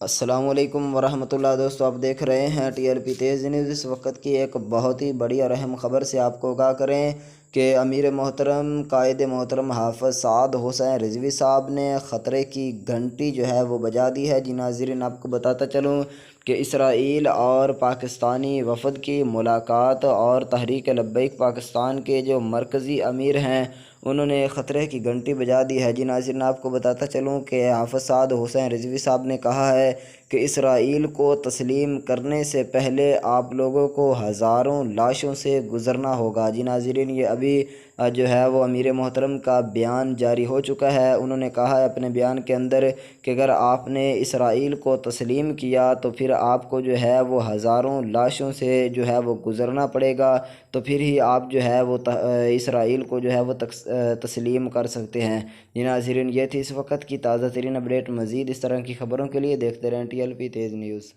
السلام علیکم ورحمۃ اللہ دوستو، آپ دیکھ رہے ہیں ٹی ایل پی تیز نیوز۔ اس وقت کی ایک بہت ہی بڑی اور اہم خبر سے آپ کو آگاہ کریں کہ امیر محترم قائد محترم حافظ سعد حسین رضوی صاحب نے خطرے کی گھنٹی جو ہے وہ بجا دی ہے۔ جی ناظرین، آپ کو بتاتا چلوں کہ اسرائیل اور پاکستانی وفد کی ملاقات اور تحریک لبیک پاکستان کے جو مرکزی امیر ہیں انہوں نے خطرے کی گھنٹی بجا دی ہے۔ جی ناظرین، آپ کو بتاتا چلوں کہ حافظ سعد حسین رضوی صاحب نے کہا ہے کہ اسرائیل کو تسلیم کرنے سے پہلے آپ لوگوں کو ہزاروں لاشوں سے گزرنا ہوگا۔ جی ناظرین، یہ ابھی جو ہے وہ امیر محترم کا بیان جاری ہو چکا ہے۔ انہوں نے کہا ہے اپنے بیان کے اندر کہ اگر آپ نے اسرائیل کو تسلیم کیا تو پھر آپ کو جو ہے وہ ہزاروں لاشوں سے جو ہے وہ گزرنا پڑے گا، تو پھر ہی آپ جو ہے وہ اسرائیل کو جو ہے وہ تسلیم کر سکتے ہیں۔ جی ناظرین، یہ تھی اس وقت کی تازہ ترین اپڈیٹ۔ مزید اس طرح کی خبروں کے لیے دیکھتے رہیں ٹی ایل پی تیز نیوز۔